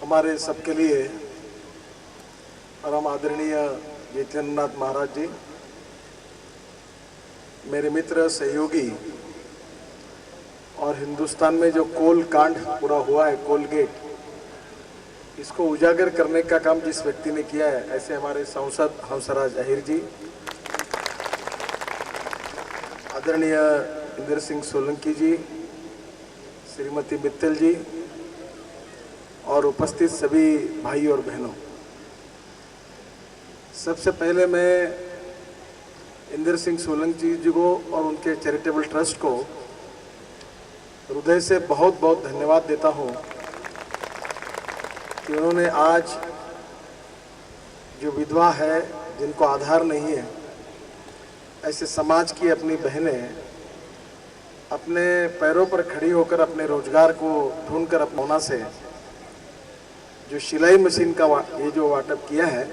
हमारे सबके लिए परम आदरणीय जितेंद्रनाथ महाराज जी, मेरे मित्र सहयोगी, और हिंदुस्तान में जो कोल कांड पूरा हुआ है, कोल गेट, इसको उजागर करने का काम जिस व्यक्ति ने किया है, ऐसे हमारे सांसद हंसराज अहिर जी, आदरणीय इंदर सिंह सोलंकी जी, श्रीमती मित्तल जी और उपस्थित सभी भाई और बहनों, सबसे पहले मैं इंदर सिंह सोलंकी जी को और उनके चैरिटेबल ट्रस्ट को हृदय से बहुत बहुत धन्यवाद देता हूं कि उन्होंने आज जो विधवा है, जिनको आधार नहीं है, ऐसे समाज की अपनी बहनें अपने पैरों पर खड़ी होकर अपने रोजगार को ढूंढकर अपना से जो सिलाई मशीन का ये जो वाटअप किया है,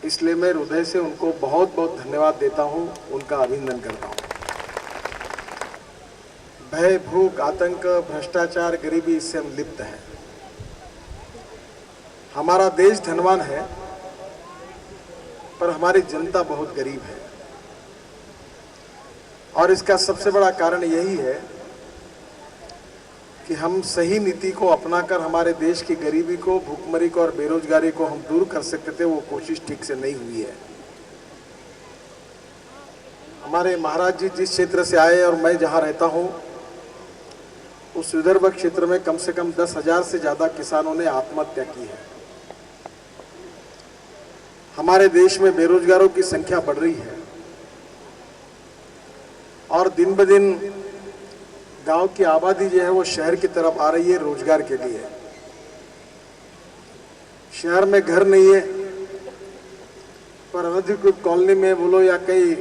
इसलिए मैं हृदय से उनको बहुत बहुत धन्यवाद देता हूं, उनका अभिनंदन करता हूं। भय, भूख, आतंक, भ्रष्टाचार, गरीबी, इससे हम लिप्त हैं। हमारा देश धनवान है, पर हमारी जनता बहुत गरीब है, और इसका सबसे बड़ा कारण यही है कि हम सही नीति को अपनाकर हमारे देश की गरीबी को, भूखमरी को और बेरोजगारी को हम दूर कर सकते थे, वो कोशिश ठीक से नहीं हुई है। हमारे महाराज जी जिस क्षेत्र से आए और मैं जहां रहता हूं, उस विदर्भ क्षेत्र में कम से कम 10,000 से ज्यादा किसानों ने आत्महत्या की है। हमारे देश में बेरोजगारों की संख्या बढ़ रही है और दिन ब दिन गांव की आबादी जो है वो शहर की तरफ आ रही है रोजगार के लिए। शहर में घर नहीं है, पर अनधिकृत कॉलोनी में बोलो या कई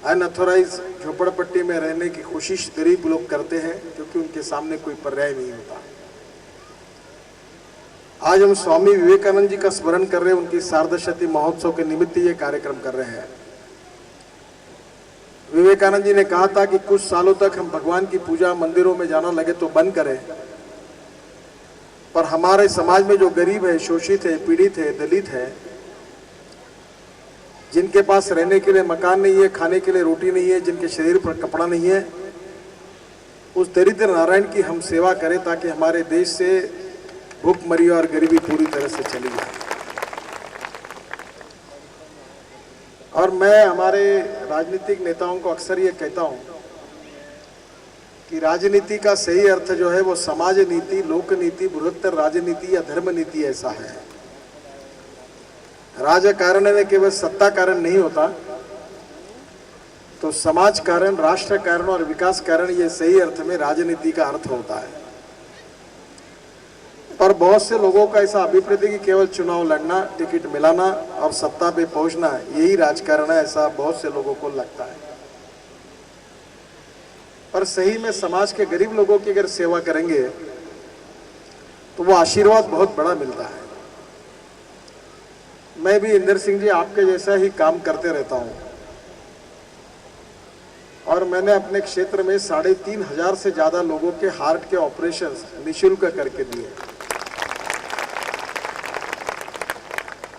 अनऑथोराइज झोपड़पट्टी में रहने की कोशिश गरीब लोग करते हैं, क्योंकि उनके सामने कोई पर्याय नहीं होता। आज हम स्वामी विवेकानंद जी का स्मरण कर रहे हैं, उनकी सार्धशती महोत्सव के निमित्त ये कार्यक्रम कर रहे हैं। विवेकानंद जी ने कहा था कि कुछ सालों तक हम भगवान की पूजा मंदिरों में जाना लगे तो बंद करें, पर हमारे समाज में जो गरीब है, शोषित है, पीड़ित है, दलित है, जिनके पास रहने के लिए मकान नहीं है, खाने के लिए रोटी नहीं है, जिनके शरीर पर कपड़ा नहीं है, उस दरिद्र नारायण की हम सेवा करें ताकि हमारे देश से भूखमरी और गरीबी पूरी तरह से चली जाए। और मैं हमारे राजनीतिक नेताओं को अक्सर ये कहता हूं कि राजनीति का सही अर्थ जो है वो समाज नीति, लोक नीति, बृहत्तर राजनीति या धर्म नीति ऐसा है। राजकारण में केवल सत्ता कारण नहीं होता, तो समाज कारण, राष्ट्र कारण और विकास कारण, ये सही अर्थ में राजनीति का अर्थ होता है। पर बहुत से लोगों का ऐसा अभिप्राय है कि केवल चुनाव लड़ना, टिकट मिलाना और सत्ता पे पहुंचना यही राजकारण है, ऐसा बहुत से लोगों को लगता है। पर सही में समाज के गरीब लोगों की अगर सेवा करेंगे तो वो आशीर्वाद बहुत बड़ा मिलता है। मैं भी इंदर सिंह जी आपके जैसा ही काम करते रहता हूं, और मैंने अपने क्षेत्र में 3,500 से ज्यादा लोगों के हार्ट के ऑपरेशन निःशुल्क करके दिए।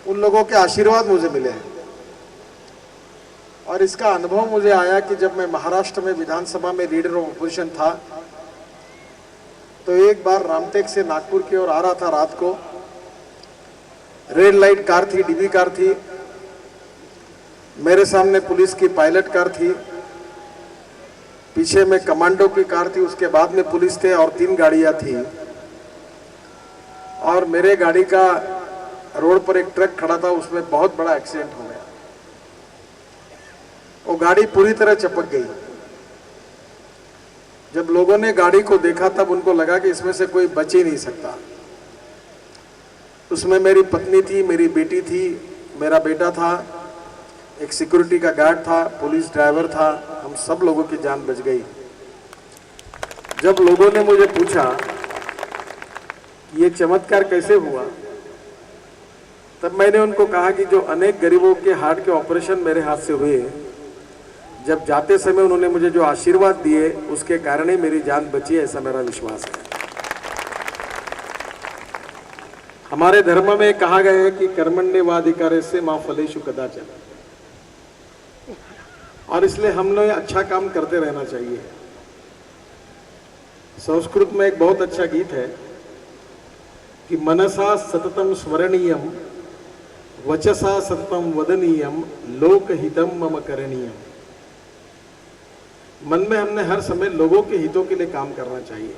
उन लोगों के आशीर्वाद मुझे मिले हैं, और इसका अनुभव मुझे आया कि जब मैं महाराष्ट्र में विधानसभा में लीडर ऑफ अपोजिशन था, तो एक बार रामटेक से नागपुर की ओर आ रहा था रात को। रेड लाइट कार थी, डीबी कार थी, मेरे सामने पुलिस की पायलट कार थी, पीछे में कमांडो की कार थी, उसके बाद में पुलिस थे और 3 गाड़ियां थी, और मेरे गाड़ी का रोड पर एक ट्रक खड़ा था, उसमें बहुत बड़ा एक्सीडेंट हो गया। वो गाड़ी पूरी तरह चपक गई। जब लोगों ने गाड़ी को देखा तब उनको लगा कि इसमें से कोई बच ही नहीं सकता। उसमें मेरी पत्नी थी, मेरी बेटी थी, मेरा बेटा था, एक सिक्योरिटी का गार्ड था, पुलिस ड्राइवर था, हम सब लोगों की जान बच गई। जब लोगों ने मुझे पूछा ये चमत्कार कैसे हुआ, तब मैंने उनको कहा कि जो अनेक गरीबों के हार्ट के ऑपरेशन मेरे हाथ से हुए, जब जाते समय उन्होंने मुझे जो आशीर्वाद दिए, उसके कारण ही मेरी जान बची है, ऐसा मेरा विश्वास है। हमारे धर्म में कहा गया है कि कर्मण्येवाधिकारे से मां फलेषु कदाचन, और इसलिए हम लोग अच्छा काम करते रहना चाहिए। संस्कृत में एक बहुत अच्छा गीत है कि मनसा सततम स्मरणीयम वचसा सततम वदनीयम लोकहितम मम करणीयम। मन में हमने हर समय लोगों के हितों के लिए काम करना चाहिए,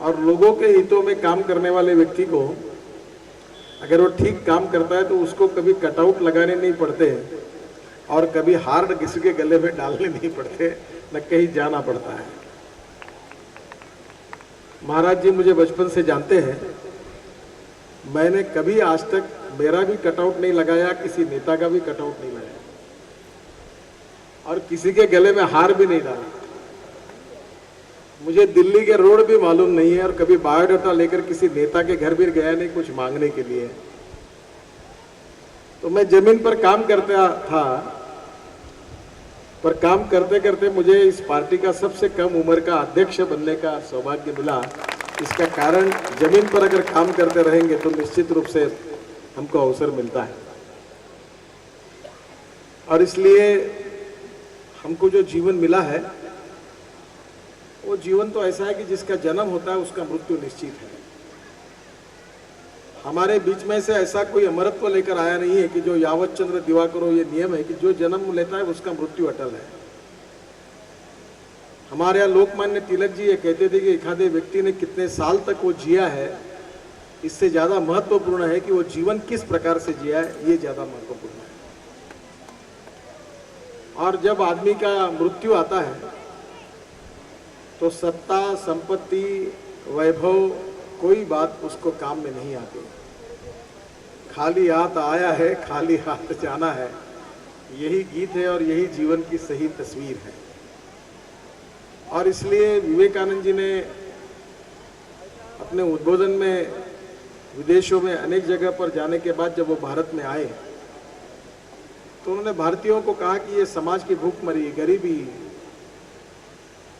और लोगों के हितों में काम करने वाले व्यक्ति को अगर वो ठीक काम करता है तो उसको कभी कटआउट लगाने नहीं पड़ते और कभी हार्ड किसी के गले में डालने नहीं पड़ते, न कहीं जाना पड़ता है। महाराज जी मुझे बचपन से जानते हैं, मैंने कभी आज तक मेरा भी कटआउट नहीं लगाया, किसी नेता का भी कटआउट नहीं लगाया, और किसी के गले में हार भी नहीं डाला। मुझे दिल्ली के रोड भी मालूम नहीं है, और कभी बायोडाटा लेकर किसी नेता के घर भी गया नहीं कुछ मांगने के लिए। तो मैं जमीन पर काम करता था, पर काम करते करते मुझे इस पार्टी का सबसे कम उम्र का अध्यक्ष बनने का सौभाग्य मिला। इसका कारण जमीन पर अगर काम करते रहेंगे तो निश्चित रूप से हमको अवसर मिलता है, और इसलिए हमको जो जीवन मिला है वो जीवन तो ऐसा है कि जिसका जन्म होता है उसका मृत्यु निश्चित है। हमारे बीच में से ऐसा कोई अमरत्व लेकर आया नहीं है कि जो यावत चंद्र दिवाकरो, ये नियम है कि जो जन्म लेता है उसका मृत्यु अटल है। हमारे यहाँ लोकमान्य तिलक जी ये कहते थे कि एखादे व्यक्ति ने कितने साल तक वो जिया है, इससे ज्यादा महत्वपूर्ण है कि वो जीवन किस प्रकार से जिया है, ये ज्यादा महत्वपूर्ण है। और जब आदमी का मृत्यु आता है तो सत्ता, संपत्ति, वैभव, कोई बात उसको काम में नहीं आती। खाली हाथ आया है, खाली हाथ जाना है, यही गीत है और यही जीवन की सही तस्वीर है। और इसलिए विवेकानंद जी ने अपने उद्बोधन में विदेशों में अनेक जगह पर जाने के बाद जब वो भारत में आए तो उन्होंने भारतीयों को कहा कि ये समाज की भूखमरी, गरीबी,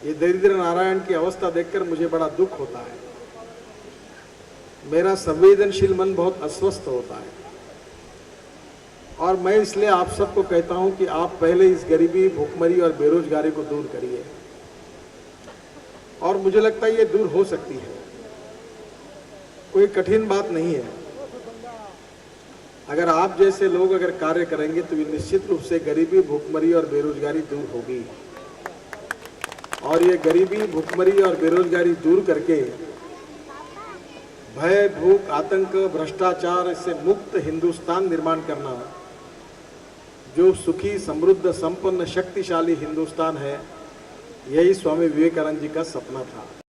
ये दरिद्र नारायण की अवस्था देखकर मुझे बड़ा दुख होता है। मेरा संवेदनशील मन बहुत अस्वस्थ होता है, और मैं इसलिए आप सबको कहता हूं कि आप पहले इस गरीबी, भूखमरी और बेरोजगारी को दूर करिए, और मुझे लगता है ये दूर हो सकती है, कोई कठिन बात नहीं है। अगर आप जैसे लोग अगर कार्य करेंगे तो ये निश्चित रूप से गरीबी, भूखमरी और बेरोजगारी दूर होगी, और ये गरीबी, भूखमरी और बेरोजगारी दूर करके भय, भूख, आतंक, भ्रष्टाचार से मुक्त हिंदुस्तान निर्माण करना, जो सुखी, समृद्ध, संपन्न, शक्तिशाली हिंदुस्तान है, यही स्वामी विवेकानंद जी का सपना था।